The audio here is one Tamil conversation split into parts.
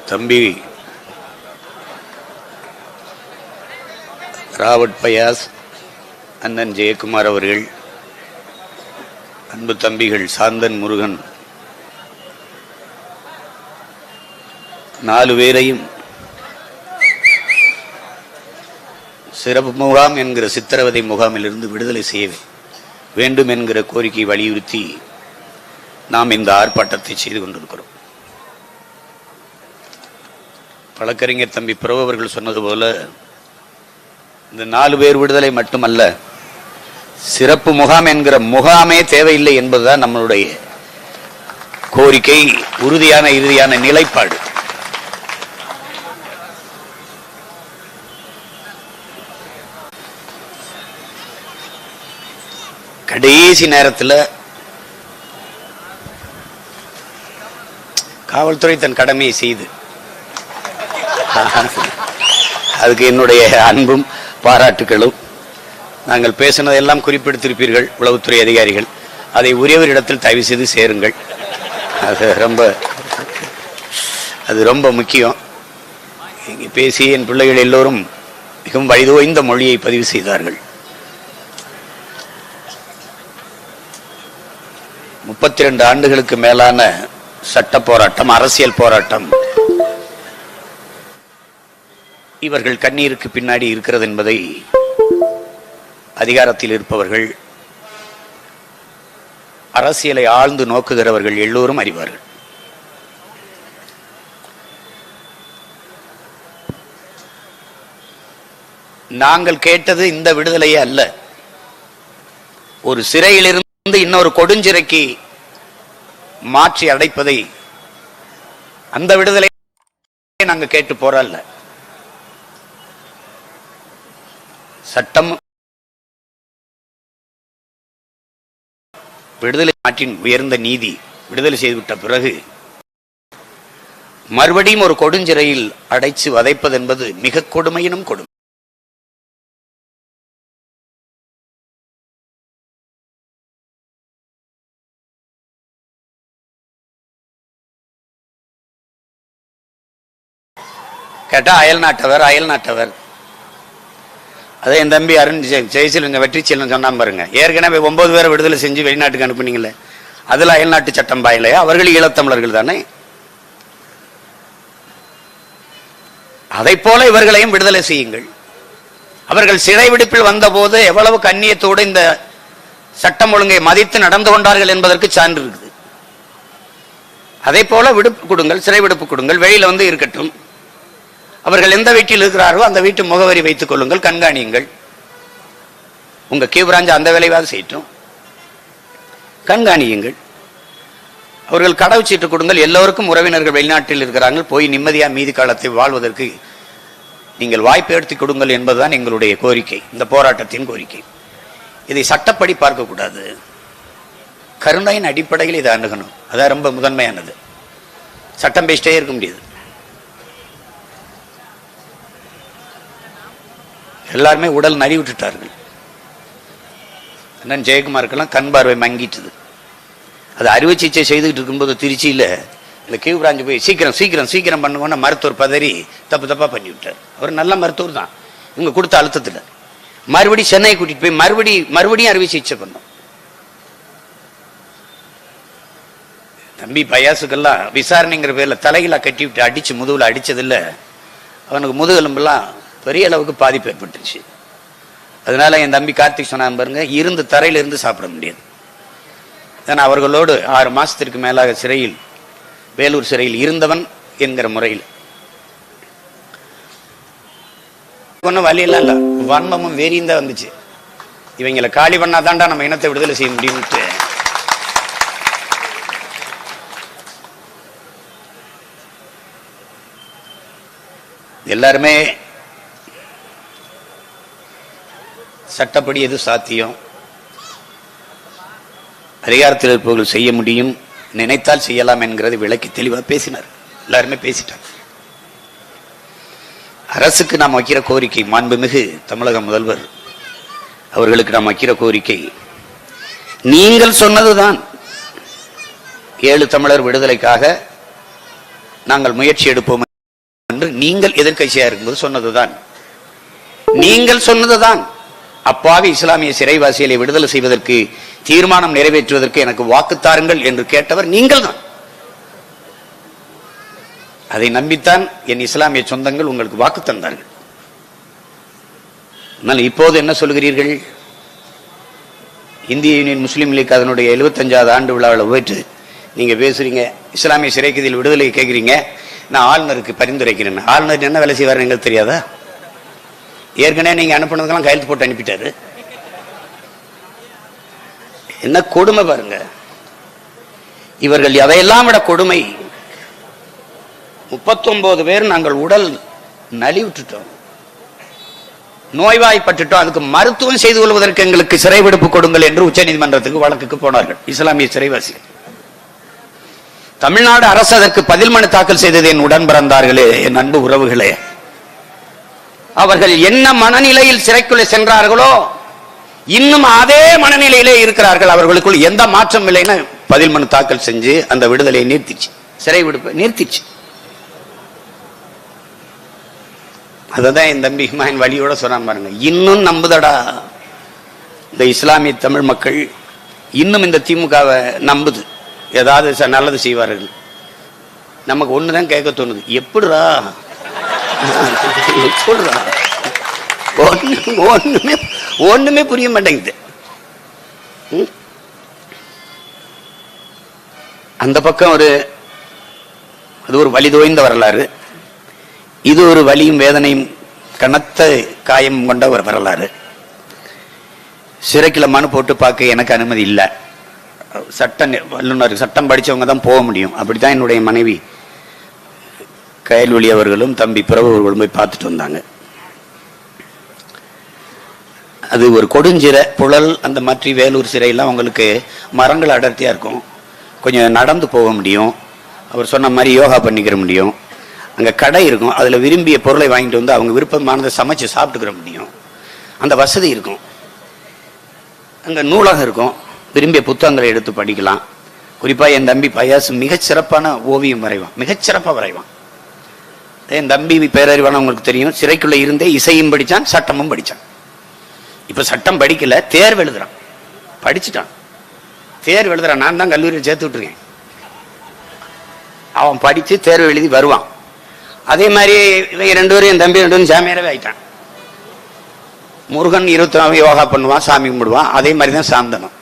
தம்பி ராவட் பயாஸ், அண்ணன் ஜெயக்குமார் அவர்கள், அன்பு தம்பிகள் சாந்தன், முருகன், 4 பேரையும் சிறப்பு முகாம் என்கிற சித்திரவதை முகாமிலிருந்து விடுதலை செய்ய வேண்டும் என்கிற கோரிக்கை வலியுறுத்தி நாம் இந்த ஆர்ப்பாட்டத்தை செய்து கொண்டிருக்கிறோம். வழக்கறிஞர் தம்பி பிரபு அவர்கள் சொன்னது போல இந்த 4 பேர் விடுதலை மட்டுமல்ல, சிறப்பு முகாம் என்கிற முகாமே தேவையில்லை என்பதுதான் நம்மளுடைய கோரிக்கை, உறுதியான இறுதியான நிலைப்பாடு. கடைசி நேரத்தில் காவல்துறை தன் கடமையை செய்து, அதுக்கு என்னுடைய அன்பும் பாராட்டுகளும். நாங்கள் பேசினதெல்லாம் குறிப்பிடுத்திருப்பீர்கள் உளவுத்துறை அதிகாரிகள், அதை உரியவரிடத்தில் தயவு செய்து சேருங்கள். அது ரொம்ப முக்கியம். இங்கே பேசி என் பிள்ளைகள் எல்லோரும் மிகவும் வயதோய்ந்த மொழியை பதிவு செய்தார்கள். 32 ஆண்டுகளுக்கு மேலான சட்ட போராட்டம், அரசியல் போராட்டம் இவர்கள் கண்ணீருக்கு பின்னாடி இருக்கிறது என்பதை அதிகாரத்தில் இருப்பவர்கள், அரசியலை ஆழ்ந்து நோக்குகிறவர்கள் எல்லோரும் அறிவார்கள். நாங்கள் கேட்டது இந்த விடுதலையே அல்ல. ஒரு சிறையிலிருந்து இன்னொரு கொடுஞ்சிறைக்கு மாற்றி அடைப்பதை, அந்த விடுதலை நாங்கள் கேட்டு போறல்ல. சட்டம் விடுதலை நாட்டின் உயர்ந்த நீதி. விடுதலை செய்துவிட்ட பிறகு மறுபடியும் ஒரு கொடுஞ்சிறையில் அடைச்சு வதைப்பது என்பது மிக கொடுமையினும் கொடுமை. கேட்டா அயல் நாட்டவர். அதே என் தம்பி அருண் ஜெயசீலன் வெற்றி செல்வன் சொன்னான் பாருங்க, ஏற்கனவே 9 பேரை விடுதலை செஞ்சு வெளிநாட்டுக்கு அனுப்புனீங்களே, அதுல அயல் நாட்டு சட்டம் பாயலையா? அவர்கள் ஈழத்தமிழர்கள் தானே. அதை போல இவர்களையும் விடுதலை செய்யுங்கள். அவர்கள் சிறை விடுப்பில் வந்த போது எவ்வளவு கண்ணியத்தோடு இந்த சட்டம் ஒழுங்கை மதித்து நடந்து கொண்டார்கள் என்பதற்கு சான்று இருக்குது. அதை போல விடுப்பு கொடுங்கள், சிறை விடுப்பு கொடுங்கள், வெளியில வந்து இருக்கட்டும். அவர்கள் எந்த வீட்டில் இருக்கிறார்களோ அந்த வீட்டு முகவரி வைத்துக் கொள்ளுங்கள், கண்காணியுங்கள். உங்க கியூபிராஞ்ச் அந்த வேலையாவது செய்யட்டும், கண்காணியுங்கள். அவர்கள் கடவுச்சீட்டு கொடுங்கள். எல்லோருக்கும் உறவினர்கள் வெளிநாட்டில் இருக்கிறாங்க, போய் நிம்மதியா மீதி காலத்தை வாழ்வதற்கு நீங்கள் வாய்ப்பு எடுத்து கொடுங்கள் என்பதுதான் எங்களுடைய கோரிக்கை, இந்த போராட்டத்தின் கோரிக்கை. இதை சட்டப்படி பார்க்கக்கூடாது, கருணையின் அடிப்படையில் இதை அணுகணும். அதான் ரொம்ப முதன்மையானது. சட்டம் பேசிட்டே இருக்க முடியாது. எல்லாருமே உடல் நறி விட்டுட்டார்கள். அண்ணன் ஜெயக்குமாருக்கெல்லாம் கண் பார்வை மங்கிட்டுது. அது அறுவை சிகிச்சை செய்துகிட்டு இருக்கும்போது திருச்சியில் இந்த கியூ பிராஞ்சு போய் சீக்கிரம் பண்ணுவோன்னு மருத்துவர் பதறி தப்பா பண்ணி விட்டார். அவர் நல்ல மருத்துவர் தான், இவங்க கொடுத்த அழுத்தத்தில் மறுபடியும் சென்னை கூட்டிட்டு போய் மறுபடியும் அறுவை சிகிச்சை பண்ணோம். தம்பி பயாசுக்கெல்லாம் விசாரணைங்கிற பேர்ல தலையில கட்டி விட்டு அடிச்சு முதுகுல அடிச்சதில்ல, அவனுக்கு முதுகெலும்பெல்லாம் பெரிய அளவுக்கு பாதிப்பு ஏற்பட்டுச்சு. அதனால என் தம்பி கார்த்திக் சொன்னான் பாருங்க, இருந்து தரையில இருந்து சாப்பிட முடியாது. அவர்களோடு 6 மாசத்திற்கு மேலாக சிறையில், வேலூர் சிறையில் இருந்தவன் என்கிற முறையில் ஒன்றும் வழியெல்லாம் இல்லை, வன்மமும் வெறியும் தான் வந்துச்சு. இவங்களை காலி பண்ணாதான்டா நம்ம இனத்தை விடுதலை செய்ய முடியும்ட்டு எல்லாருமே சட்டப்படி எது சாத்தியம், அதிகாரத்தில் இருப்பவர்கள் செய்ய முடியும், நினைத்தால் செய்யலாம் என்கிறதை விளக்கி தெளிவாக பேசினார். எல்லாருமே பேசிட்டார். அரசுக்கு நாம் வைக்கிற கோரிக்கை, மாண்புமிகு தமிழக முதல்வர் அவர்களுக்கு நாம் வைக்கிற கோரிக்கை, நீங்கள் சொன்னதுதான் 7 தமிழர் விடுதலைக்காக நாங்கள் முயற்சி எடுப்போம் என்று நீங்கள் எதிர்க்கட்சியாக இருக்கும்போது சொன்னதுதான். நீங்கள் சொன்னதுதான் அப்பாவி இஸ்லாமிய சிறைவாசிகளை விடுதலை செய்வதற்கு, தீர்மானம் நிறைவேற்றுவதற்கு எனக்கு வாக்கு தாருங்கள் என்று கேட்டவர் நீங்கள் தான். அதை நம்பித்தான் என் இஸ்லாமிய சொந்தங்கள் உங்களுக்கு வாக்கு தந்தார்கள். ஆனால் இப்போது என்ன சொல்கிறீர்கள்? இந்திய யூனியன் முஸ்லீம் லீக் அதனுடைய 75வது ஆண்டு விழாவில் போயிட்டு நீங்க பேசுறீங்க, இஸ்லாமிய சிறை கைதிகள் விடுதலை கேட்குறீங்க, நான் ஆளுநருக்கு பரிந்துரைக்கிறேன். ஆளுநர் என்ன வேலை செய்வார் எங்களுக்கு தெரியாதா? ஏற்கனவே நீங்க அனுப்பினதுக்கெல்லாம் கையெழுத்து போட்டு அனுப்பிட்டாரு. என்ன கொடுமை பாருங்க. இவர்கள் அதையெல்லாம் விட கொடுமை, 39 பேர் நாங்கள் உடல் நலிவுற்றோம், நோய்வாய்ப்பட்டுட்டோம், அதுக்கு மருத்துவம் செய்து கொள்வதற்கு எங்களுக்கு சிறை விடுப்பு கொடுங்கள் என்று உச்ச நீதிமன்றத்துக்கு வழக்குக்கு போனார்கள் இஸ்லாமிய சிறைவாசிகள். தமிழ்நாடு அரசு அதற்கு பதில் மனு தாக்கல் செய்தது. என் உடன் பிறந்தார்களே, என் அன்பு உறவுகளே, அவர்கள் என்ன மனநிலையில் சிறைக்குள்ளே சென்றார்களோ இன்னும் அதே மனநிலையிலே இருக்கிறார்கள். அவர்களுக்குள் எந்த மாற்றம் இல்லைன்னு பதில் மனு தாக்கல் செஞ்சு அந்த விடுதலையை நிறுத்திச்சு, சிறை விடுப்பை நிறுத்திச்சு. அததான் என் தம்பி ஹுமாயூன் வழியோட சொன்னான் பாருங்க, இன்னும் நம்புதடா இந்த இஸ்லாமிய தமிழ் மக்கள், இன்னும் இந்த திமுகவை நம்புது, ஏதாவது நல்லது செய்வார்கள். நமக்கு ஒண்ணுதான் கேட்க தோணுது, எப்படிடா ஒண்ணுமே புரிய மாட்டேங்குது. அந்த பக்கம் அது ஒரு வலி தோய்ந்த வரலாறு, இது ஒரு வலியும் வேதனையும் கனத்த காயம் கொண்ட ஒரு வரலாறு. சிறைக்குள்ள மனு போட்டு பார்க்க எனக்கு அனுமதி இல்லை. வல்லுநர், சட்டம் படிச்சவங்க தான் போக முடியும். அப்படித்தான் என்னுடைய மனைவி கயல்வெளி அவர்களும் தம்பி பிரபு அவர்களும் போய் பார்த்துட்டு வந்தாங்க. அது ஒரு கொடுஞ்சிறை, புழல், அந்த மாதிரி வேலூர் சிறையெல்லாம் உங்களுக்கு மரங்கள் அடர்த்தியா இருக்கும், கொஞ்சம் நடந்து போக முடியும், அவர் சொன்ன மாதிரி யோகா பண்ணிக்கிற முடியும், அங்க கடை இருக்கும், அதுல விரும்பிய பொருளை வாங்கிட்டு வந்து அவங்க விருப்பமானதை சமைச்சு சாப்பிட்டுக்கிற முடியும், அந்த வசதி இருக்கும். அங்க நூலகம் இருக்கும், விரும்பிய புத்தகங்களை எடுத்து படிக்கலாம். குறிப்பா என் தம்பி பயாசு மிகச் சிறப்பான ஓவியம் வரைவான், மிகச்சிறப்பா வரைவான். என் தம்பி பேரறிவான உங்களுக்கு தெரியும், சிறைக்குள்ள இருந்தே இசையும் படிச்சான், சட்டமும் படிச்சான். இப்ப சட்டம் படிக்கல, தேர்வு எழுதுறான், படிச்சுட்டான், தேர்வு எழுதுறான். நான் தான் கல்லூரியில் சேர்த்து விட்டுருக்கேன். அவன் படிச்சு தேர்வு எழுதி வருவான். அதே மாதிரி இவங்க 2 பேரும், என் தம்பி 2 பேரும் ஜாமியாரவே ஆயிட்டான். முருகன் 24 யோகா பண்ணுவான், சாமி கும்பிடுவான். அதே மாதிரி தான் சாந்தனம்.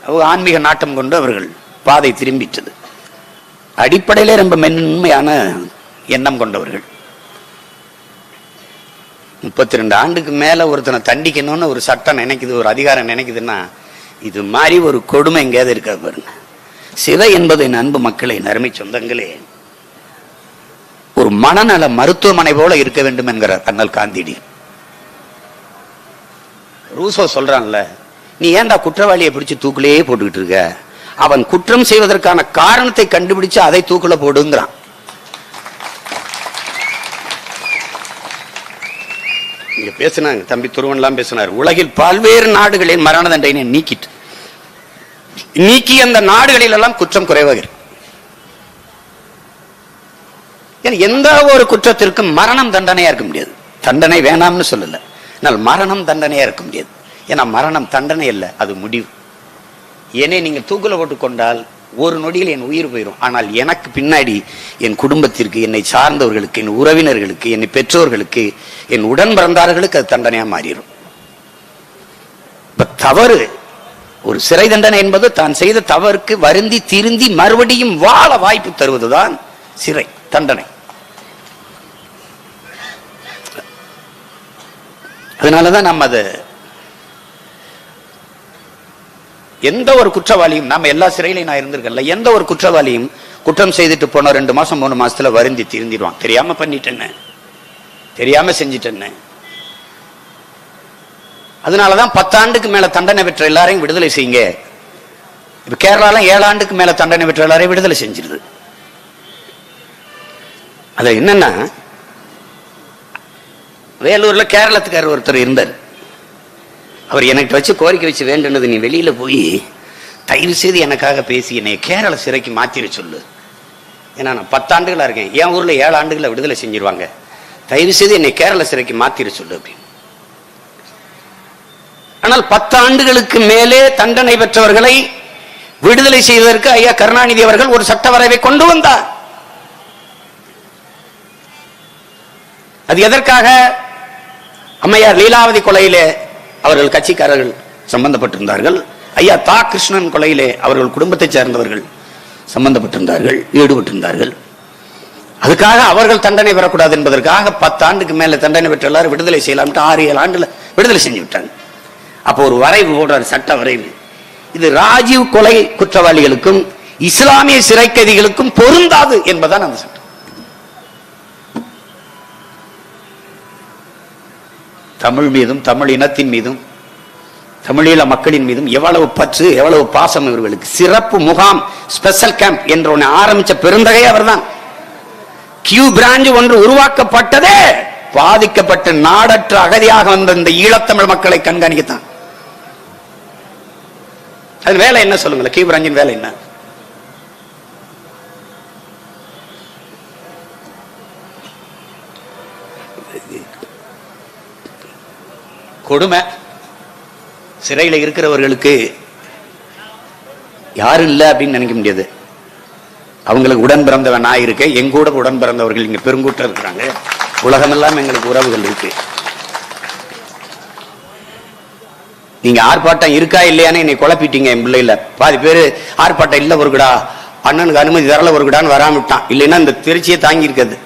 அவங்க ஆன்மீக நாட்டம் கொண்டு அவர்கள் பாதை திரும்பிட்டது. அடிப்படையிலே ரொம்ப மென்மையான எண்ணம் கொண்டவர்கள். 32 ஆண்டுக்கு மேல ஒருத்தனை தண்டிக்கணும்னு ஒரு சட்டம் நினைக்குது, ஒரு அதிகாரம் நினைக்குதுன்னா, இது மாதிரி ஒரு கொடுமை எங்கேயாவது இருக்காது பாருங்க. சிறை என்பது என் அன்பு மக்களே, நறுமை சொந்தங்களே, ஒரு மனநல மருத்துவமனை போல இருக்க வேண்டும் என்கிறார் அண்ணல் காந்திடி. ரூசோ சொல்றான்ல, நீ ஏன்டா குற்றவாளியை பிடிச்சு தூக்கிலேயே போட்டுக்கிட்டு இருக்க, அவன் குற்றம் செய்வதற்கான காரணத்தை கண்டுபிடிச்சு அதை தூக்குல போடுங்கிறான். இங்க பேசினாங்க தம்பி துருவன்லாம் பேசினார். உலகில் பல்வேறு நாடுகளில் மரண தண்டனை நீக்கி அந்த நாடுகளில் எல்லாம் குற்றம் குறைவாக இருக்கு. எந்த ஒரு குற்றத்திற்கும் மரணம் தண்டனையா இருக்க முடியாது. தண்டனை வேணாம்னு சொல்லல, மரணம் தண்டனையா இருக்க முடியாது. ஏன்னா மரணம் தண்டனை அல்ல, அது முடிவு. என்னை நீங்க தூக்குல போட்டு கொண்டால் ஒரு நொடியில் என் உயிர் போயிடும். ஆனால் எனக்கு பின்னாடி என் குடும்பத்திற்கு, என்னை சார்ந்தவர்களுக்கு, என் உறவினர்களுக்கு, என்னை பெற்றோர்களுக்கு, என் உடன் பிறந்தார்களுக்கு அது தண்டனையா மாறிடும். தவறு, ஒரு சிறை தண்டனை என்பது தான் செய்த தவறுக்கு வருந்தி திருந்தி மறுபடியும் வாழ வாய்ப்பு தருவதுதான் சிறை தண்டனை. அதனாலதான் நம்ம அதை எந்த ஒரு குற்றவாளியும், நம்ம எல்லா சிறையிலையும் நான் இருந்திருக்கல, எந்த ஒரு குற்றவாளியும் குற்றம் செய்துட்டு போன 2 மாசம் 3 மாசத்துல வருந்தி திருந்திடுவான். தெரியாம பண்ணிட்டேன்னு தெரியாம செஞ்சிட்டேன்னு. அதனாலதான் 10 ஆண்டுக்கு மேல தண்டனை பெற்ற எல்லாரையும் விடுதலை செய்யுங்க. இப்ப கேரளால 7 ஆண்டுக்கு மேல தண்டனை பெற்ற எல்லாரையும் விடுதலை செஞ்சிருது. அது என்னன்னா, வேலூர்ல கேரளத்துக்காரர் ஒருத்தர் இருந்தார். அவர் எனக்கு வச்சு கோரிக்கை வச்சு வேண்டுனது, நீ வெளியில போய் தயவு செய்து எனக்காக பேசி என்னை கேரள சிறைக்கு மாத்திர சொல்லு. ஏன்னா நான் 10 ஆண்டுகளா இருக்கேன், என் ஊர்ல 7 ஆண்டுகளை விடுதலை செஞ்சிருவாங்க, தயவு செய்து என்னை கேரள சிறைக்கு மாத்திர சொல்லு அப்படின்னு. ஆனால் 10 ஆண்டுகளுக்கு மேலே தண்டனை பெற்றவர்களை விடுதலை செய்வதற்கு ஐயா கருணாநிதி அவர்கள் ஒரு சட்ட வரைவை கொண்டு வந்தார். அது எதற்காக? அம்மையார் லீலாவதி கொலையிலே அவர்கள் கட்சிக்காரர்கள் சம்பந்தப்பட்டிருந்தார்கள். ஐயா தா கிருஷ்ணன் கொலையிலே அவர்கள் குடும்பத்தை சேர்ந்தவர்கள் சம்பந்தப்பட்டிருந்தார்கள், ஈடுபட்டிருந்தார்கள். அதுக்காக அவர்கள் தண்டனை பெறக்கூடாது என்பதற்காக 10 ஆண்டுக்கு மேல தண்டனை பெற்ற எல்லாரும் விடுதலை செய்யலாம் 6-7 ஆண்டுல விடுதலை செஞ்சு விட்டாங்க. அப்போ ஒரு வரைவு போடுறார், சட்ட வரைவு. இது ராஜீவ் கொலை குற்றவாளிகளுக்கும் இஸ்லாமிய சிறை கைதிகளுக்கும் பொருந்தாது என்பதுதான் அந்த சட்டம். தமிழ் மீதும் தமிழ் இனத்தின் மீதும் தமிழீழ மக்களின் மீதும் எவ்வளவு பற்று, எவ்வளவு பாசம் இவர்களுக்கு. சிறப்பு முகாம், ஸ்பெஷல் கேம்ப் என்ற ஒன்று ஆரம்பிச்ச பெருந்தகை அவர்தான். கியூ பிரான்ச் ஒன்று உருவாக்கப்பட்டதே பாதிக்கப்பட்ட நாடற்ற அகதியாக வந்த இந்த ஈழத்தமிழ் மக்களை கண்காணிக்கத்தான். அது வேலை என்ன சொல்லுங்களேன்? கியூ பிரான்சின் வேலை என்ன? கொடுமை. சிறையில் இருக்கிறவர்களுக்கு யாரும் இல்லை அப்படின்னு நினைக்க முடியாது. அவங்களுக்கு உடன் பிறந்தவன் நான் இருக்கேன், எங்கூட உடன் பிறந்தவர்கள் இங்க பெருங்கூட்டம் இருக்கிறாங்க, உலகமெல்லாம் எங்களுக்கு உறவுகள் இருக்கு. நீங்க ஆர்ப்பாட்டம் இருக்கா இல்லையான்னு என்னை குழப்பிட்டீங்க. என் பிள்ளைல பாதி பேரு ஆர்ப்பாட்டம் இல்ல வருகடா, அண்ணனுக்கு அனுமதி தரல வருகடான்னு வராமட்டான். இல்லைன்னா இந்த திருச்சியை தாங்கி இருக்காது.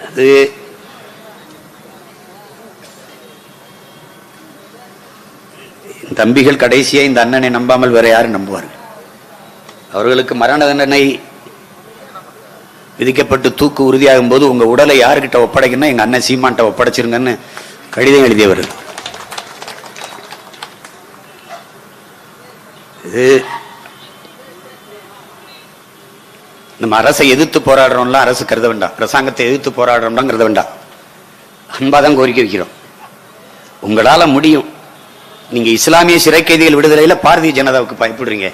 அது தம்பிகள் கடைசியா இந்த அண்ணனை நம்பாமல் வேற யாரும் நம்புவார்கள்? அவர்களுக்கு மரண தண்டனை விதிக்கப்பட்டு தூக்கு உறுதியாகும் போது உங்க உடலை யாருக்கிட்ட ஒப்படைக்கணும்? எங்க அண்ணன் சீமான்ட்ட ஒப்படைச்சிருங்கன்னு கடிதம் எழுதியவர். இது நம்ம அரசை எதிர்த்து போராடுறோம்லாம் அரசு கருத வேண்டாம், அரசாங்கத்தை எதிர்த்து போராடுறோம்லாம் கருத வேண்டாம். அன்பாதான் கோரிக்கை வைக்கிறோம். உங்களால முடியும். நீங்க இஸ்லாமிய சிறை கைதிகள் விடுதலையில பாரதிய ஜனதாவுக்கு பயப்படுறீங்க,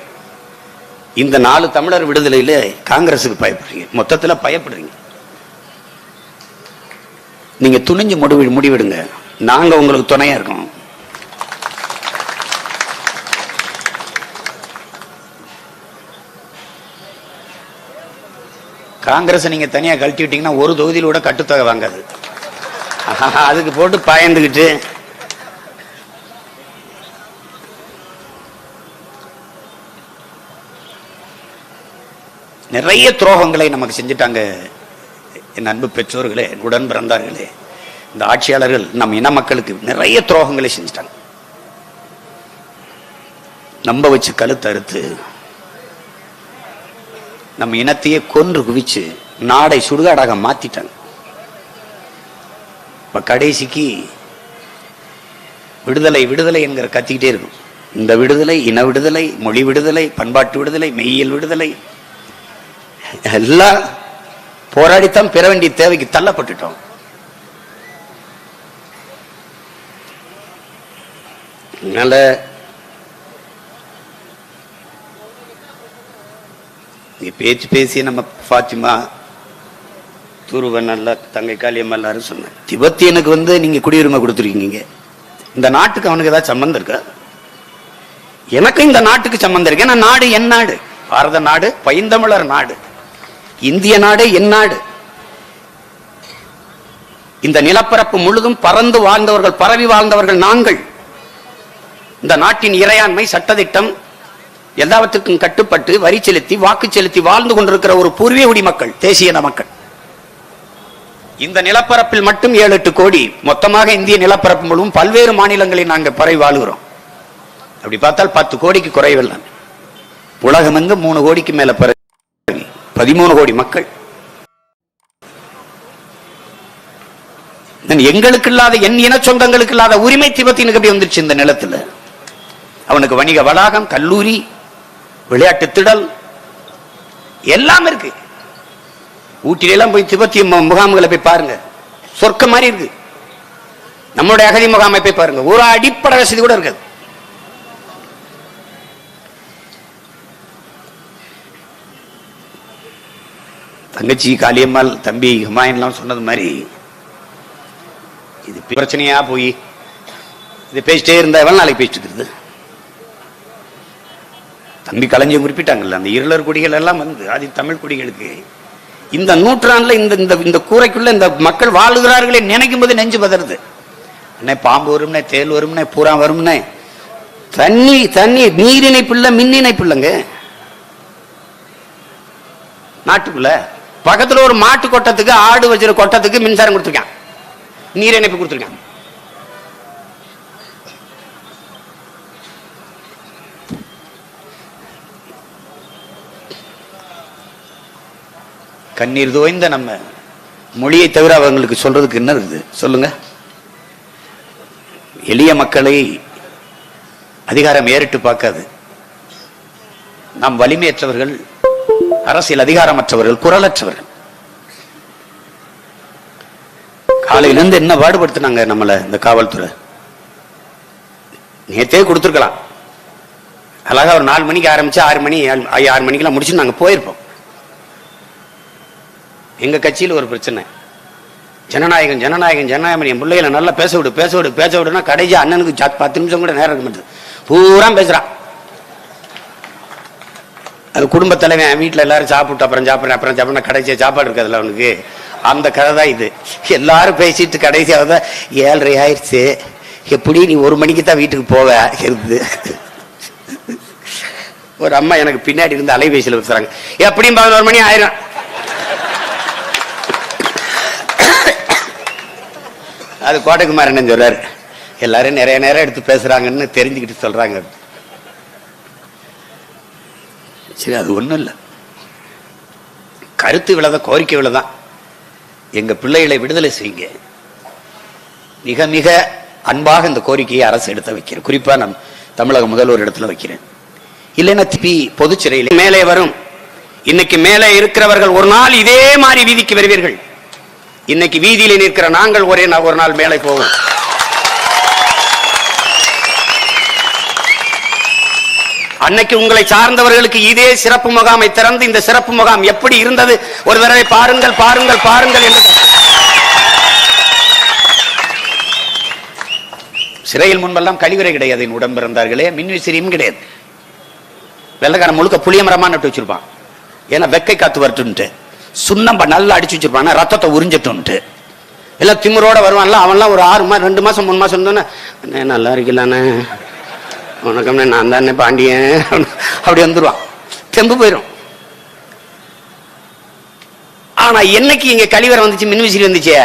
இந்த 4 தமிழர் விடுதலையில காங்கிரசுக்கு பயப்படுறீங்க, மொத்தத்துல பயப்படுறீங்க. நீங்க துணிஞ்சு முடிவெடுங்க, நாங்க உங்களுக்கு துணையா இருக்கோம். காங்கிரஸ் நீங்க தனியா கழட்டி விட்டீங்கன்னா ஒரு தொகுதியில் கூட கட்டுத்தொகை வாங்காது. அதுக்கு போட்டு பயந்துகிட்டு நிறைய துரோகங்களை நமக்கு செஞ்சுட்டாங்க. என் அன்பு பெற்றோர்களே, உடன் பிறந்தார்களே, இந்த ஆட்சியாளர்கள் நம் இன மக்களுக்கு நிறைய துரோகங்களை செஞ்சுட்டாங்க. நம்ப வச்சு கழுத்து அறுத்து நம்ம இனத்தையே கொன்று குவிச்சு நாடை சுடுகாடாக மாத்திட்டாங்க. இப்ப கடைசிக்கு விடுதலை விடுதலை என்கிற கத்திக்கிட்டே இருக்கும். இந்த விடுதலை, இன விடுதலை, மொழி விடுதலை, பண்பாட்டு விடுதலை, மெய்யியல் விடுதலை, எல்லாம் போராடித்தான் பெற வேண்டிய தேவைக்கு தள்ளப்பட்டுட்டோம். அதனால பேச்சு பேசி நம்ம ஃபாத்திமா, துருவன், நல்ல தங்கை காளியம்மா எல்லாரும் சொன்னாங்க. திபெத்தியனுக்கு நீங்க குடியுரிமை கொடுத்துருக்கீங்க, இந்த நாட்டுக்கு அவனுக்கு ஏதாவது சம்பந்தம் இருக்கா? எனக்கு இந்த நாட்டுக்கு சம்பந்தம் இருக்கு. ஏன்னா நாடு என் நாடு, பாரத நாடு, பைந்தமிழர் நாடு, இந்திய நாடு என் நாடு. இந்த நிலப்பரப்பு முழுதும் பறந்து வாழ்ந்தவர்கள், பரவி வாழ்ந்தவர்கள் நாங்கள். இந்த நாட்டின் இறையாண்மை, சட்டத்திட்டம் எல்லாவற்றுக்கும் கட்டுப்பட்டு வரி செலுத்தி வாக்கு செலுத்தி வாழ்ந்து கொண்டிருக்கிற ஒரு பூர்வீக குடி மக்கள், தேசிய மக்கள். இந்த நிலப்பரப்பில் மட்டும் 7-8 கோடி, மொத்தமாக இந்திய நிலப்பரப்பு முழுவதும் பல்வேறு மாநிலங்களில் நாங்கள் பரவி வாழ்கிறோம். அப்படி பார்த்தால் 10 கோடிக்கு குறைவில்லை. உலகம் எங்கு 3 கோடிக்கு மேல 13 கோடி மக்கள். எங்களுக்கு இல்லாத, என் இன சொந்தங்களுக்கு இல்லாத உரிமை திபெத்தினுக்கு எப்படி வந்துருச்சு இந்த நிலத்தில்? அவனுக்கு வணிக வளாகம், கல்லூரி, விளையாட்டு திடல் எல்லாம் இருக்கு. ஊட்டிலாம் போய் திபெத்திய முகாம்களை போய் பாருங்க, சொர்க்க மாதிரி இருக்கு. நம்மளுடைய அகதி முகாமை போய் பாருங்க, ஒரு அடிப்படை வசதி கூட இருக்காது. தங்கச்சி காளியம்மாள், தம்பி ஹுமாயூன்லாம் சொன்னது மாதிரி இது பிரச்சனையா போய் இது பேசிட்டே இருந்தா எவ்வளவு நாளைக்கு பேசிட்டு இருக்குது? தம்பி கலைஞர் குறிப்பிட்டாங்கல்ல, அந்த இருளர் குடிகள் எல்லாம் வந்து ஆதி தமிழ் குடிகளுக்கு இந்த நூற்றாண்டுல இந்த கூரைக்குள்ள இந்த மக்கள் வாழுகிறார்களே நினைக்கும் போது நெஞ்சு பதறது. என்ன பாம்பு வரும்னே, தேல் வரும்னே, பூரா வரும்னே. தண்ணி தண்ணி நீர் இணைப்பு இல்ல, மின் இணைப்பு இல்லைங்க நாட்டுக்குள்ள. பக்கத்துல ஒரு மாட்டு கொட்டத்துக்கு, ஆடு வச்சிருக்க கொட்டத்துக்கு மின்சாரம் கொடுத்துருக்கான், நீர் இணைப்பு கொடுத்துருக்கான். கண்ணீர் தோய்ந்த நம்ம மொழியை தவிர அவங்களுக்கு சொல்றதுக்கு என்ன இருக்குது சொல்லுங்க? எளிய மக்களை அதிகாரம் ஏறிட்டு பார்க்காது. நாம் வலிமையற்றவர்கள், அரசியல் அதிகாரமற்றவர்கள், குரலற்றவர்கள். காலையிலிருந்து என்ன பாடுபடுத்தினாங்க நம்மள இந்த காவல்துறை. நேத்தே கொடுத்துருக்கலாம், அழகா ஒரு 4 மணிக்கு ஆரம்பிச்சு 6 மணிக்கெல்லாம் முடிச்சு நாங்க போயிருப்போம். எங்க கட்சியில் ஒரு பிரச்சனை, ஜனநாயகம் ஜனநாயகம் ஜனநாயகம், என் பிள்ளைகளை நல்லா பேச விடு பேச விடு பேச விடுனா கடைசி அண்ணனுக்கு 10 நிமிஷம் கூட நேரம் இருக்க மாட்டேது, பூரா பேசுறான். அது குடும்ப தலைவன் வீட்டில் எல்லாரும் சாப்பிட்டு அப்புறம் சாப்பிட்றேன் கடைசியாக சாப்பாடு இருக்காதுல்ல அவனுக்கு, அந்த கதை தான் இது. எல்லாரும் பேசிட்டு கடைசியாக தான் 7:30 ஆயிடுச்சு, எப்படி நீ 1 மணிக்கு தான் வீட்டுக்கு போவ இருந்து. ஒரு அம்மா எனக்கு பின்னாடி இருந்து அலைபேசியில் பேசுறாங்க, எப்படியும் 11 மணி ஆயிரும். அது கோட்டைக்குமார் என்ன சொல்றாரு, எல்லாரும் நிறைய நேரம் எடுத்து பேசுறாங்கன்னு தெரிஞ்சுக்கிட்டு சொல்றாங்க. சரி, அது ஒண்ணும் இல்லை, கருத்து விழத கோரிக்கை விழதான். எங்க பிள்ளைகளை விடுதலை செய்யுங்க, மிக மிக அன்பாக இந்த கோரிக்கையை அரசு எடுத்து வைக்கிறேன். குறிப்பா நம் தமிழக முதல்வர் இடத்துல வைக்கிறேன். இல்லைன்னா திருப்பி பொது சிறையில் மேலே வரும். இன்னைக்கு மேலே இருக்கிறவர்கள் ஒரு நாள் இதே மாதிரி வீதிக்கு வருவீர்கள். இன்னைக்கு வீதியில நிற்கிற நாங்கள் ஒரு நாள் மேலே போவோம். அன்னைக்கு உங்களை சார்ந்தவர்களுக்கு இதே சிறப்பு முகாமை திறந்து இந்த சிறப்பு முகாம் எப்படி இருந்தது ஒரு தடவை பாருங்கள் பாருங்கள் பாருங்கள் என்று. சிறையில் முன்பெல்லாம் கழிவறை கிடையாது, உடம்பு இருந்தார்களே, மின்விசிறியும் கிடையாது. வெள்ளக்காரன் முழுக்க புளிய மரமா நட்டு வச்சிருப்பான், ஏன்னா வெக்கை காத்து வரட்டுன்ட்டு. சுண்ணம்ப நல்லா அடிச்சு வச்சிருப்பான், ரத்தத்தை உறிஞ்சிட்டு. எல்லாம் திமுறோட வருவான்ல, அவன்லாம் ஒரு 6 மாசம் 2 மாசம் 3 மாசம் இருந்தோன்னே நல்லா இருக்கலானே, வணக்கம் நான் தானே பாண்டியன் அப்படி வந்துருவான், தெம்பு போயிடும். ஆனா என்னைக்கு இங்க கழிவறை வந்துச்சு, மின்விசிறி வந்துச்சு,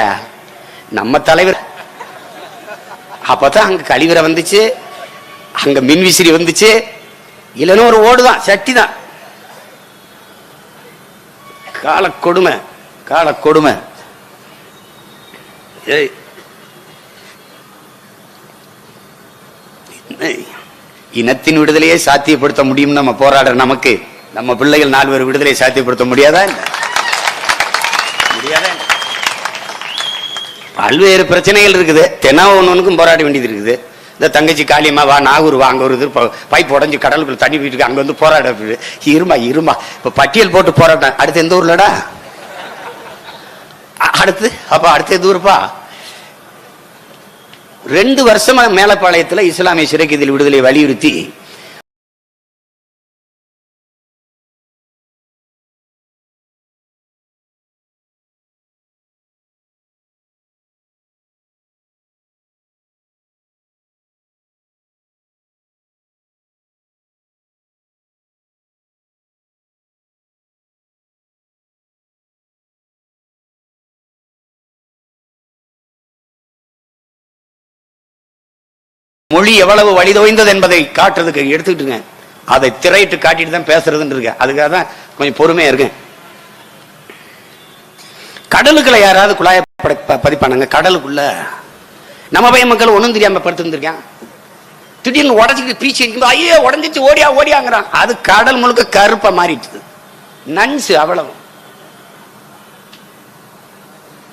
நம்ம தலைவர் அப்பதான் அங்க கழிவறை வந்துச்சு, அங்க மின்விசிறி வந்துச்சு, இல்லைன்னா ஒரு ஓடுதான் சட்டி தான். கால கொடுமை கால கொடுமை. இனத்தின் விடுதலையை சாத்தியப்படுத்த முடியும் நம்ம போராடுற நமக்கு, நம்ம பிள்ளைகள் 4 பேர் விடுதலையை சாத்தியப்படுத்த முடியாதா? முடியாதா? பல்வேறு பிரச்சனைகள் இருக்குது, ஒன்னுக்கும் போராட வேண்டியது இருக்குது. இந்த தங்கச்சி காளியம்மா வா, நாகூர் வா, அங்க ஒரு பைப் உடஞ்சு கடலுக்குள்ள தண்ணி போயிட்டு அங்க வந்து போராட. இருமா இப்ப பட்டியல் போட்டு போராட்டம். அடுத்து எந்த ஊர்லடா? அடுத்து எந்த ஊருப்பா? 2 வருஷமா மேலப்பாளையத்துல இஸ்லாமிய சிறை கைதிகள் விடுதலை வலியுறுத்தி மொழி எவ்வளவு வலிதோய்ந்தது என்பதை காட்டுறதுக்கு எடுத்துக்கிட்டுங்க. அதை திரையிட்டு காட்டிட்டு தான் பேசுறதுன்னு இருக்கேன். அதுக்காக தான் கொஞ்சம் பொறுமையா இருக்கேன். கடலுக்குள்ள யாராவது குழாய பதிப்பானாங்க? கடலுக்குள்ள நம்ம பையன் மக்கள் ஒண்ணும் தெரியாம படுத்துருந்துருக்கான். திடீர்னு உடச்சிக்கிட்டு பீச்சு இருக்கும்போது ஐயோ உடஞ்சிச்சு ஓடியா ஓடியாங்கிறான். அது கடல் முழுக்க கருப்பா மாறிடுச்சு. நன்சு அவ்வளவு.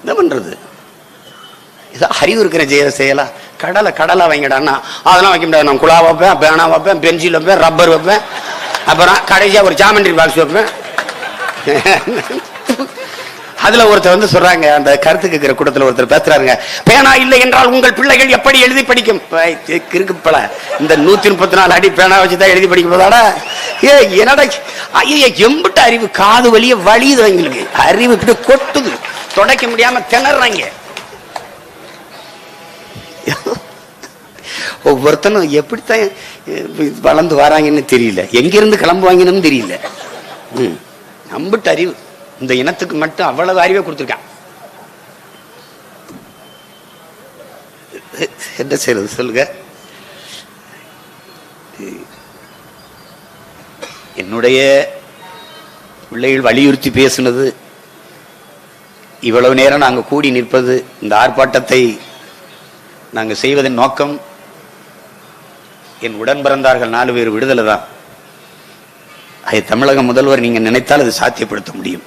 என்ன பண்றது? அறிவு இருக்கிற செய்யலாம். கடலை வைங்கடான்னா அதெல்லாம் வைக்க முடியாது. நான் குழா வைப்பேன், பேனா வைப்பேன், பென்சில் வைப்பேன், ரப்பர் வைப்பேன், அப்புறம் கடைசியா ஒரு ஜாமெண்ட்ரி பாக்ஸ் வைப்பேன். அதுல ஒருத்தர் சொல்றாங்க, அந்த கருத்து கேட்கிற கூட்டத்தில் ஒருத்தர் பேசுறாருங்க, பேனா இல்லை என்றால் உங்கள் பிள்ளைகள் எப்படி எழுதி படிக்கும்? இருக்குப்பல இந்த 134 அடி பேனா வச்சுதான் எழுதி படிக்க போதாடா? என்னடா ஐயா, எம்பிட்ட அறிவு காது வலிய வலியுது அவங்களுக்கு. அறிவு இப்படி கொட்டுது, தொடக்க முடியாம திணறாங்க. ஒவ்வொருத்தனும் எப்படித்தான் வளர்ந்து வராங்கன்னு தெரியல, எங்கிருந்து கிளம்புவாங்கன்னு தெரியல. நம்பிட்டு அறிவு இந்த இனத்துக்கு மட்டும் அவ்வளவு அறிவை கொடுத்துருக்கான். என்ன செய்யறது சொல்லுங்க? என்னுடைய பிள்ளைகள் வலியுறுத்தி பேசுனது, இவ்வளவு நேரம் நாங்கள் கூடி நிற்பது, இந்த ஆர்ப்பாட்டத்தை நாங்கள் செய்வதன் நோக்கம் என் உடன் பிறந்தார்கள் 4 பேர் விடுதலை தான். அதை தமிழக முதல்வர் நீங்க நினைத்தால் அது சாத்தியப்படுத்த முடியும்.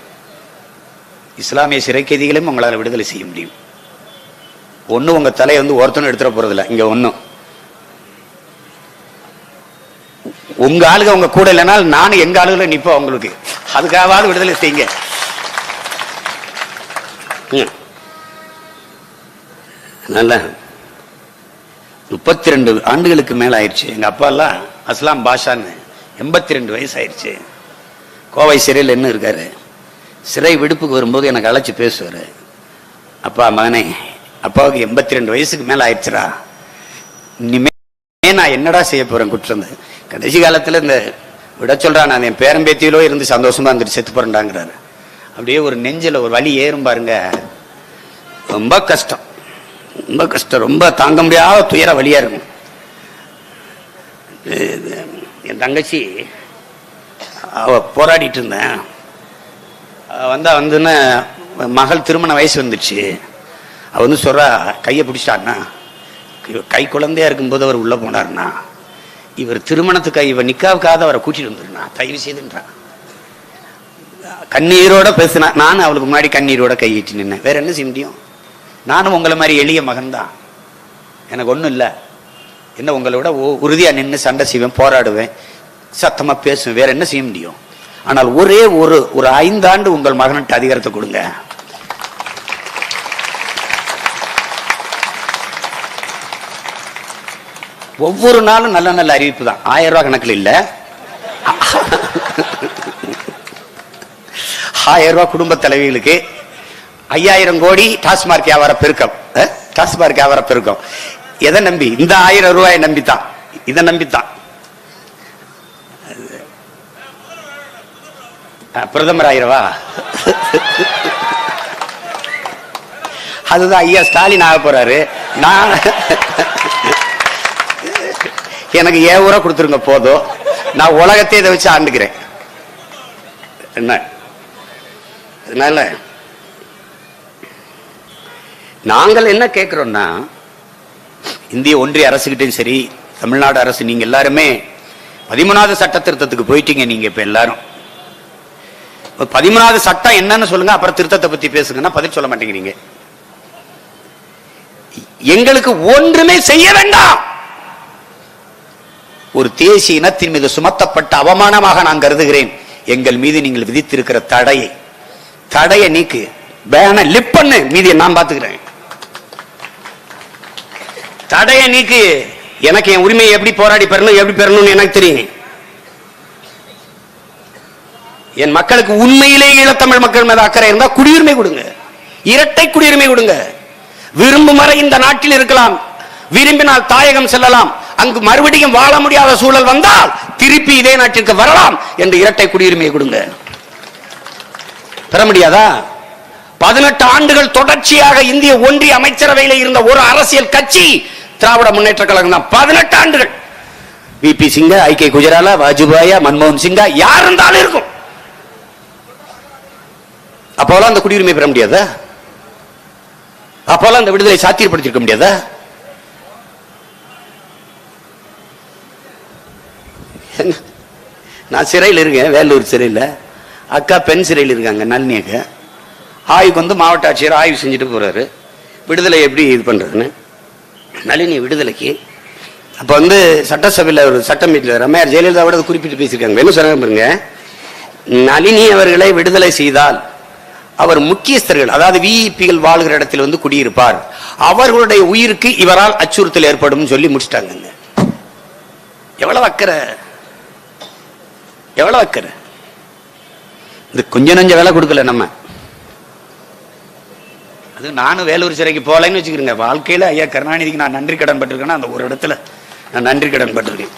இஸ்லாமிய சிறை கைதிகளையும் உங்களால் விடுதலை செய்ய முடியும். ஒன்னும் உங்க தலையை ஒருத்தனும் எடுத்துட போறதில்ல. இங்க ஒன்னும் உங்க ஆளுக உங்க கூட இல்லைனால் நானும் எங்க ஆளுகளை நிற்போம் உங்களுக்கு. அதுக்காவது விடுதலை செய்யுங்க. நல்ல 32 ஆண்டுகளுக்கு மேல ஆயிடுச்சு. எங்க அப்பா எல்லாம் அஸ்லாம் பாஷான்னு 82 வயசு ஆயிடுச்சு. கோவை சிறையில் என்ன இருக்காரு. சிறை விடுப்புக்கு வரும்போது எனக்கு அழைச்சி பேசுவாரு, அப்பா மகனே, அப்பாவுக்கு 82 வயசுக்கு மேல ஆயிடுச்சுரா, இனிமே நான் என்னடா செய்ய போறேன் குற்றம். கடைசி காலத்துல இந்த விட சொல்றான், நான் என் பேரம்பேத்தியிலோ இருந்து சந்தோஷமா இருந்துட்டு செத்து போறேன்டாங்கிறாரு. அப்படியே ஒரு நெஞ்சில ஒரு வலி ஏறும் பாருங்க. ரொம்ப கஷ்டம், ரொம்ப கஷ்டம், ரொம்ப தாங்க முடியாத துயர வழியா இருக்கும். என் தங்கச்சி அவ போராடிட்டு இருந்தேன். வந்துன்னு மகள் திருமண வயசு வந்துடுச்சு. அவ சொல்றா, கையை பிடிச்சிட்டாருன்னா, கை குழந்தையா இருக்கும்போது அவர் உள்ள போனாருன்னா, இவர் திருமணத்துக்கு இவர் நிக்காவுக்காக அவரை கூட்டிட்டு வந்துருனா தயவு செய்துன்றான். கண்ணீரோட பேசினா. நானும் அவளுக்கு முன்னாடி கண்ணீரோட கையிட்டு நின்னேன். வேற என்ன செய்ய முடியும்? நானும் உங்களை மாதிரி எளிய மகன் தான். எனக்கு ஒன்றும் இல்லை. என்ன உங்களோட உறுதியா நின்று சண்டை செய்வேன், போராடுவேன், சத்தமா பேசுவேன். வேற என்ன செய்ய முடியும்? ஆனால் ஒரே ஒரு 5 ஆண்டு உங்கள் மகன்கிட்ட அதிகாரத்தை கொடுங்க. ஒவ்வொரு நாளும் நல்ல நல்ல அறிவிப்பு தான். 1000 ரூபாய் கணக்கில் இல்ல, 1000 ரூபாய் குடும்ப தலைவிகளுக்கு, 5000 கோடி டாஸ்மார்க் வியாபார பெருக்கம். டாஸ்மார்க் வியாபார பெருக்கம் எதை நம்பி? இந்த 1000 ரூபாயை நம்பித்தான், இதை நம்பித்தான். பிரதமர் ஆயிரவா? அதுதான் ஐயா ஸ்டாலின் ஆக போறாரு. நான் எனக்கு 7 ரூபா கொடுத்துருங்க போதும், நான் உலகத்தை இதை வச்சு ஆண்டுக்கிறேன். என்ன அதனால நாங்கள் என்ன கேட்கிறோம்னா, இந்திய ஒன்றிய அரசுகிட்டையும் சரி, தமிழ்நாடு அரசு, நீங்க எல்லாருமே 13வது சட்ட திருத்தத்துக்கு போயிட்டீங்க. நீங்க இப்ப எல்லாரும் 13வது சட்டம் என்னன்னு சொல்லுங்க, அப்புறம் திருத்தத்தை பத்தி பேசுங்கன்னா பதில் சொல்ல மாட்டேங்கிறீங்க. எங்களுக்கு ஒன்றுமே செய்ய வேண்டாம். ஒரு தேசிய இனத்தின் மீது சுமத்தப்பட்ட அவமானமாக நான் கருதுகிறேன் எங்கள் மீது நீங்கள் விதித்திருக்கிற தடையை நீக்கு, பேன லிப் பண்ணு, மீதியை நான் பாத்துக்கிறேன். தடைய நீக்கு. எனக்கு என் உரிமையை எப்படி போராடி பெறணும், எப்படி பெறணும்னு எனக்கு தெரியும். என் மக்களுக்கு உண்மையிலேயே ஈழத்தமிழ் மக்கள் மேல அக்கறை இருந்தா குடியுரிமை கொடுங்க, இரட்டை குடியுரிமை கொடுங்க. விரும்பும் வரை இந்த நாட்டில் இருக்கலாம், விரும்பினால் தாயகம் செல்லலாம். அங்கு மறுபடியும் வாழ முடியாத சூழல் வந்தால் திருப்பி இதே நாட்டிற்கு வரலாம் என்று இரட்டை குடியுரிமை கொடுங்க. பெற முடியாதா? 18 ஆண்டுகள் தொடர்ச்சியாக இந்திய ஒன்றிய அமைச்சரவையில் இருந்த ஒரு அரசியல் கட்சி திராவிட முன்னேற்ற கழகம் தான் 18 ஆண்டுகள். விபி சிங்கா, ஐ.கே. குஜராலா, வாஜ்பாயா, மன்மோகன் சிங்கா, யார் இருந்தாலும் இருக்கும். அப்போலாம் அந்த குடியுரிமை பெற முடியாதா? அப்போலாம் அந்த விடுதலை சாத்தியப்படுத்திருக்க முடியாதா? நான் சிறையில் இருக்கேன், வேலூர் சிறையில். அக்கா பெண் சிறையில் இருக்காங்க, நளினி அக்கா. ஆய்வுக்கு வந்து மாவட்ட ஆட்சியர் ஆய்வு செஞ்சுட்டு போறாரு, விடுதலை எப்படி இது பண்றதுன்னு. நளினி விடுதலைக்கு அப்ப வந்து சட்டசபையில் ஒரு சட்டம் ரம்மையார் ஜெயலலிதாவோட குறிப்பிட்டு பேசியிருக்காங்க. என்ன சொன்னாங்க பாருங்க, நளினி அவர்களை விடுதலை செய்தால் அவர் முக்கியஸ்தர்கள், அதாவது விஇபிகள் வாழ்கிற இடத்தில் வந்து குடியிருப்பார், அவர்களுடைய உயிருக்கு இவரால் அச்சுறுத்தல் ஏற்படும் சொல்லி முடிச்சிட்டாங்க. எவ்வளவு அக்கறை, எவ்வளவு அக்கறை! இது கொஞ்ச நஞ்ச வேலை கொடுக்கல நம்ம. அது நானும் வேலூர் சிறைக்கு போகலன்னு வச்சுக்கிறேங்க. வாழ்க்கையில ஐயா கருணாநிதிக்கு நான் நன்றி கடன் பட்டிருக்கேன்னா அந்த ஒரு இடத்துல நான் நன்றி கடன் பட்டிருக்கேன்.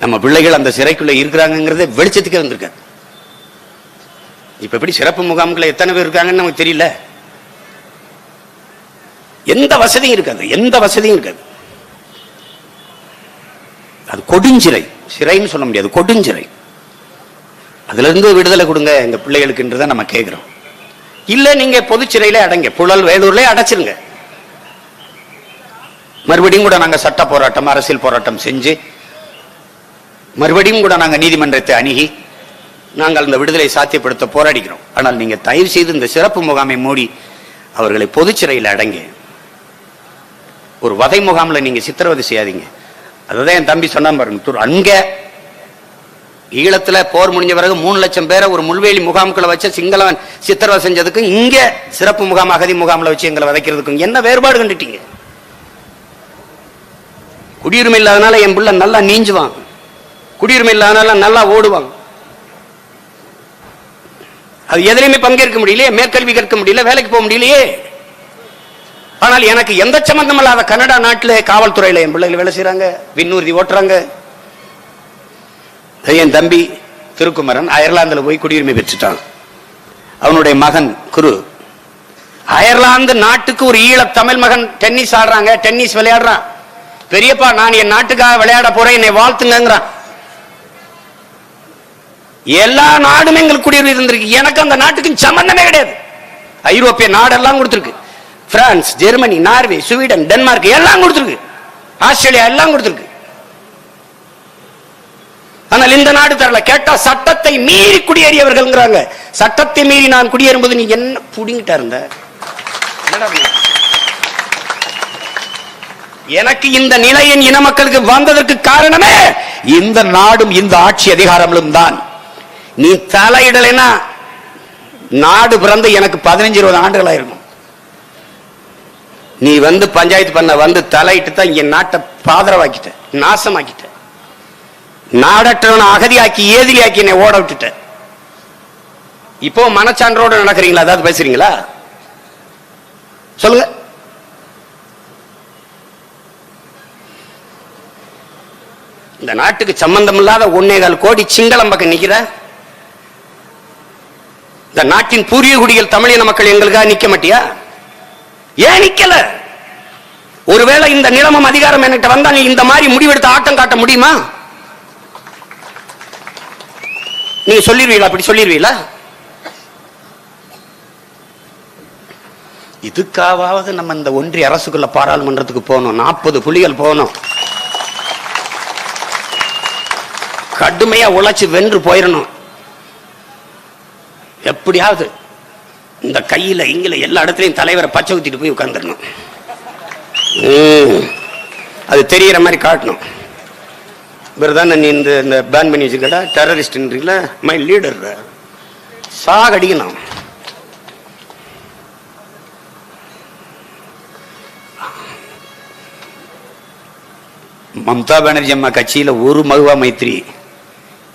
நம்ம பிள்ளைகள் அந்த சிறைக்குள்ள இருக்கிறாங்கிறத வெளிச்சத்துக்கே வந்திருக்காங்க. இப்ப எப்படி சிறப்பு முகாம்களை எத்தனை பேர் இருக்காங்கன்னு நமக்கு தெரியல. எந்த வசதியும் இருக்காது, எந்த வசதியும் இருக்காது. அது கொடுஞ்சிறை, சிறைன்னு சொல்ல முடியாது, கொடுஞ்சிறை. அதுல இருந்து விடுதலை கொடுங்க எங்க பிள்ளைகளுக்குன்றதை நம்ம கேட்கிறோம். இல்ல நீங்க பொதுச்சிறையில அடைங்க, புழல் வேலூர்ல அடைச்சிருங்க. மறுபடியும் கூட நாங்க சட்ட போராட்டம், அரசியல் போராட்டம் செஞ்சு மறுபடியும் கூட நாங்க நீதிமன்றத்தை அணுகி நாங்கள் அந்த விடுதலை சாத்தியப்படுத்த போராடிக்கிறோம். ஆனால் நீங்க தயவு செய்து இந்த சிறப்பு முகாமை மூடி அவர்களை பொதுச்சிறையில் அடங்க. ஒரு வதை முகாம்ல நீங்க சித்திரவதை செய்யாதீங்க. அதுதான் என் தம்பி சொன்னான் பாருங்க, அங்க ஈழத்துல போர் முடிஞ்ச பிறகு 3 லட்சம் பேரை ஒரு முள்வேலி முகாம்களை வச்ச சிங்களவன் சித்திரவதை செஞ்சதுக்கு இங்க சிறப்பு முகாம், அகதி முகாம்ல வச்சு எங்களை வதைக்கிறதுக்கும் என்ன வேறுபாடு கண்டுட்டீங்க? குடியுரிமை இல்லாதனால என் பிள்ளை நல்லா நீஞ்சுவான், குடியுரிமை இல்லாதனால நல்லா ஓடுவான். அது எதிலையுமே பங்கேற்க முடியலையே, மேற்கல்வி கற்க முடியல, வேலைக்கு போக முடியலையே. ஆனால் எனக்கு எந்த சம்பந்தம் இல்லாத கனடா நாட்டில் காவல்துறையில என் பிள்ளைகள் வேலை செய்யறாங்க, விண்ணூர்தி ஓட்டுறாங்க. என் தம்பி திருக்குமரன் அயர்லாந்துல போய் குடியுரிமை பெற்றுட்டான். அவனுடைய மகன் குரு அயர்லாந்து நாட்டுக்கு ஒரு ஈழ தமிழ் மகன் டென்னிஸ் ஆடுறாங்க, டென்னிஸ் விளையாடுறான். பெரியப்பா நான் என் நாட்டுக்காக விளையாட போறேன், என்னை வாழ்த்துங்கிறான். எல்லா நாடுமே எங்களுக்கு குடியுரிமை இருந்திருக்கு, எனக்கு அந்த நாட்டுக்கு சம்பந்தமே கிடையாது. ஐரோப்பிய நாடெல்லாம் கொடுத்திருக்கு, France, Germany, Norway, Sweden, Denmark எல்லாம் கொடுத்திருக்கு, ஆஸ்திரேலியா எல்லாம் கொடுத்திருக்கு. ஆனால் இந்த நாடு தரல. கேட்டா சட்டத்தை மீறி குடியேறியவர்கள். சட்டத்தை மீறி நான் குடியேறும்போது நீ என்ன புடிங்கிட்டா இருந்த? எனக்கு இந்த நிலையின் இன மக்களுக்கு வந்ததற்கு காரணமே இந்த நாடும் இந்த ஆட்சி அதிகாரங்களும் தான். நீ தலையிடலைன்னா நாடு பிறந்து எனக்கு 15-20 ஆண்டுகள் ஆயிருக்கும். நீ வந்து பஞ்சாயத்து பண்ண வந்து தலையிட்டு தான் என் நாட்டை பாதரவாக்கிட்ட, நாசமாக்கிட்ட, நாடற்றவனை அகதியாக்கி ஏதிலியாக்கி என்னை ஓட விட்டுட்ட. இப்போ மனச்சான்றோடு நடக்கிறீங்களா? அதாவது பேசுறீங்களா? சொல்லுங்க. இந்த நாட்டுக்கு சம்பந்தம் இல்லாத 1.25 கோடி சிங்களம் பக்கம் நிக்கிற இந்த நாட்டின் பூர்வீக குடிகள் தமிழின மக்கள் எங்களுக்காக நிக்க மாட்டியா? ஏன் நிக்கல? ஒருவேளை இந்த நிலமும் அதிகாரம் என்கிட்ட வந்தா நீ இந்த மாதிரி முடிவெடுத்து ஆட்டம் காட்ட முடியுமா? நீங்க சொல்லிருவீங்களா? அப்படி சொல்லிருவீங்களா? இதுக்காவது நம்ம இந்த ஒன்றிய அரசுக்குள்ள பாராளுமன்றத்துக்கு போகணும், 40 புலிகள் போகணும், கடுமையா உழைச்சு வென்று போயிடணும். எப்படியாவது இந்த கையில இங்கில எல்லா இடத்துலயும் தலைவரை பச்சை ஊத்திட்டு போய் உட்கார்ந்துடணும், அது தெரியற மாதிரி காட்டணும். இவர்தான் நீ இந்த பேன் பண்ணி வச்சுக்கடா டெரரிஸ்ட்ன்றீங்களா, மை லீடர் சாகடிக்கணும். மம்தா பானர்ஜி அம்மா கட்சியில ஒரு மகுவா மைத்ரி,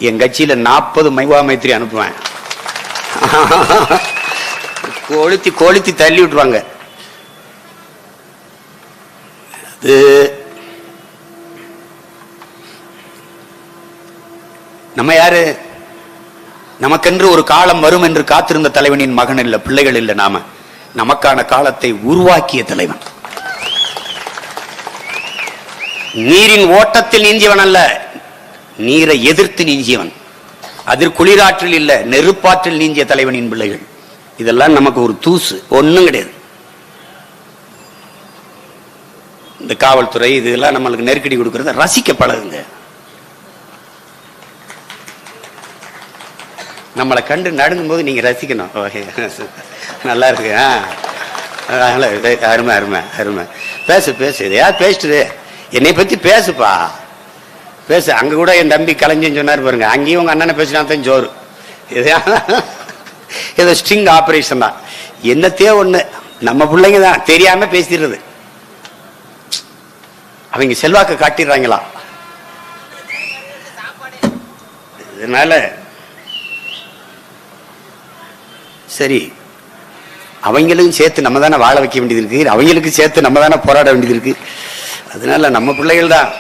என் கட்சியில 40 மகுவா மைத்ரி அனுப்புவேன். கொளுத்தி கொளுத்தி தள்ளி விட்டுருவாங்க. அது நம்ம யாரு? நமக்கென்று ஒரு காலம் வரும் என்று காத்திருந்த தலைவனின் மகன் இல்ல, பிள்ளைகள் இல்ல, நாம நமக்கான காலத்தை உருவாக்கிய தலைவன். நீரின் ஓட்டத்தில் நீஞ்சியவன் அல்ல, நீரை எதிர்த்து நீஞ்சியவன். அதில் குளிராற்றில் இல்ல, நெருப்பாற்றில் நீஞ்சிய தலைவனின் பிள்ளைகள். இதெல்லாம் நமக்கு ஒரு தூசு, ஒண்ணும் கிடையாது. இந்த காவல்துறை இதெல்லாம் நம்மளுக்கு நெருக்கடி கொடுக்கறத ரசிக்க பழகுங்க. நம்மளை கண்டு நடுங்கும் போது நீங்க ரசிக்கணும். நல்லா இருக்கு, அருமை அருமை அருமை. பேசு பேசு, எதையா பேசிட்டு என்னை பத்தி பேசுப்பா, பேசு. அங்க கூட என் தம்பி கலைஞன்னு சொன்னார் பாருங்க, அங்கேயும் உங்க அண்ணனை பேசினா தான் ஜோறு. ஏதோ ஸ்ட்ரிங் ஆபரேஷன் தான். என்னத்தையோ ஒண்ணு, நம்ம பிள்ளைங்க தான் தெரியாம பேசிடுறது. அவங்க செல்வாக்கு காட்டிடுறாங்களா. இதனால சரி, அவங்களுக்கும் சேர்த்து நம்ம தானே வாழ வைக்க வேண்டியது இருக்கு, அவங்களுக்கு சேர்த்து நம்ம தானே போராட வேண்டியது இருக்கு. அதனால நம்ம பிள்ளைகள் தான்.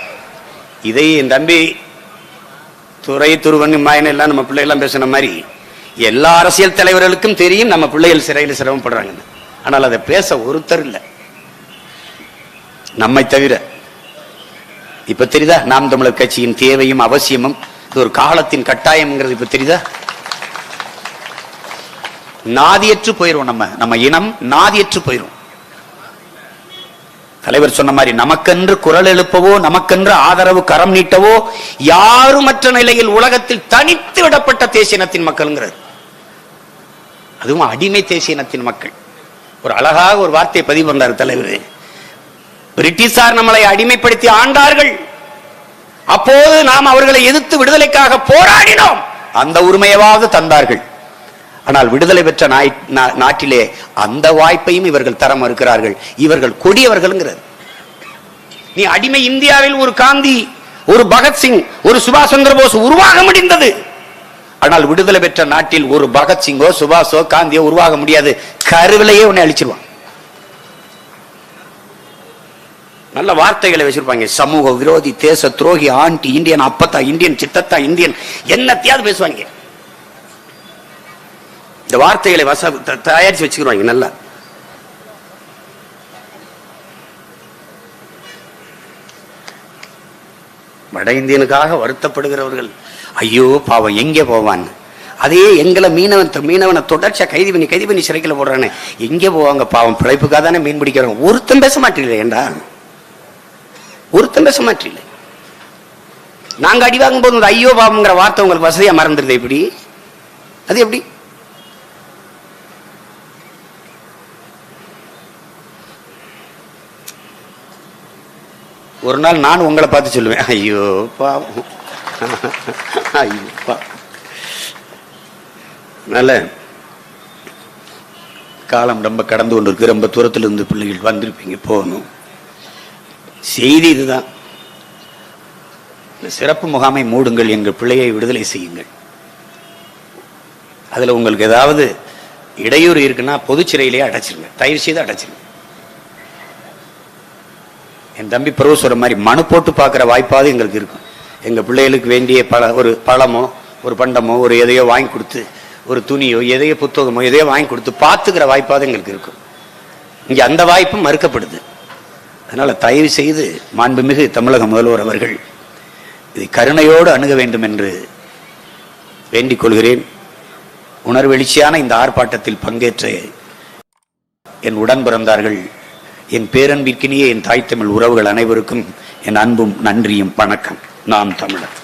இதை என் தம்பி துறை துருவன் மாயன் எல்லாம் நம்ம பிள்ளைகள்லாம் பேசுன மாதிரி எல்லா அரசியல் தலைவர்களுக்கும் தெரியும் நம்ம பிள்ளைகள் சிறையில் சிரமப்படுறாங்கன்னு. ஆனால் அதை பேச ஒருத்தர் இல்லை நம்மை தவிர. இப்ப தெரியுதா நாம் தமிழர் கட்சியின் தேவையும் அவசியமும், இது ஒரு காலத்தின் கட்டாயம்ங்கிறது இப்ப தெரியுதா? நாதியற்று போயிரும், நம்ம இனம் நாதியற்று போயிரும். தலைவர் சொன்ன மாதிரி நமக்கென்று குரல் எழுப்பவோ, நமக்கென்று ஆதரவு கரம் நீட்டவோ யாருமற்ற நிலையில் உலகத்தில் தனித்து விடப்பட்ட தேசியனத்தின் மக்கள்ங்கிறது. அதுவும் அடிமை தேசியனத்தின் மக்கள். ஒரு அழகாக ஒரு வார்த்தையை பதிவு பண்றார் தலைவர். பிரிட்டிஷார் நம்மளை அடிமைப்படுத்தி ஆண்டார்கள், அப்போது நாம் அவர்களை எதிர்த்து விடுதலைக்காக போராடினோம், அந்த உரிமையாவது தந்தார்கள். ஆனால் விடுதலை பெற்ற நாட்டிலே அந்த வாய்ப்பையும் இவர்கள் தர மறுக்கிறார்கள். இவர்கள் கொடியவர்கள். நீ அடிமை இந்தியாவில் ஒரு காந்தி, ஒரு பகத்சிங், ஒரு சுபாஷ் சந்திர போஸ் உருவாக முடிந்தது. ஆனால் விடுதலை பெற்ற நாட்டில் ஒரு பகத்சிங்கோ சுபாஷோ காந்தியோ உருவாக முடியாது. கருவிலேயே உன்னை அழிச்சிருவான். நல்ல வார்த்தைகளை வச்சிருப்பாங்க. சமூக விரோதி, தேச துரோகி, ஆன்டி இந்தியன், அப்பத்தா இந்தியன், சித்தத்தா இந்தியன், என்னத்தையாவது பேசுவாங்க. இந்த வார்த்தைகளை தயாரிச்சு வச்சுக்கிறாங்க. நல்லா வட இந்தியனுக்காக வருத்தப்படுகிறவர்கள், ஐயோ பாவம் எங்கே போவான். அதே எங்களை மீனவனை தொடர்ச்சியா கைது பண்ணி சிறைக்குள்ள போடுறானே, எங்கே போவாங்க பாவம், பிழைப்புக்காக தானே மீன் பிடிக்கிறோம். ஒருத்தன் பேச மாட்டீங்களே ஏண்டா, ஒருத்தன் பேச மாட்டீங்களே. நாங்க அடி வாங்கும் போது ஐயோ பாவம்ங்கிற வார்த்தை உங்களுக்கு வசதியா மறந்துடுது. எப்படி அது எப்படி? ஒரு நாள் நான் உங்களை பார்த்து சொல்லுவேன், ஐயோ பாவம், ஐயோ பாவம். நல்ல காலம் ரொம்ப கடந்து கொண்டு இருக்கு. ரொம்ப தூரத்தில் இருந்து பிள்ளைகள் வந்திருப்பீங்க, போகணும். செய்தி இதுதான். சிறப்பு முகாமை மூடுங்கள், எங்கள் பிள்ளையை விடுதலை செய்யுங்கள். அதுல உங்களுக்கு ஏதாவது இடையூறு இருக்குன்னா பொது சிறையிலேயே அடைச்சிருங்க, தயவு செய்து அடைச்சிருங்க. என் தம்பி பிரபு சொல்ற மாதிரி மனு போட்டு பார்க்குற வாய்ப்பாவது எங்களுக்கு இருக்கும். எங்கள் பிள்ளைகளுக்கு வேண்டிய ஒரு பழமோ ஒரு பண்டமோ ஒரு எதையோ வாங்கி கொடுத்து, ஒரு துணியோ எதையோ புத்தகமோ எதையோ வாங்கி கொடுத்து பார்த்துக்கிற வாய்ப்பாவது எங்களுக்கு இருக்கும். இங்கே அந்த வாய்ப்பும் மறுக்கப்படுது. அதனால தயவு செய்து மாண்புமிகு தமிழக முதல்வர் அவர்கள் இதை கருணையோடு அணுக வேண்டும் என்று வேண்டிக் கொள்கிறேன். உணர்வெழுச்சியான இந்த ஆர்ப்பாட்டத்தில் பங்கேற்ற என் உடன் பிறந்தார்கள், என் பேரன்பிற்கினிய என் தாய் தமிழ் உறவுகள் அனைவருக்கும் என் அன்பும் நன்றியும் வணக்கம். நாம் தமிழர்.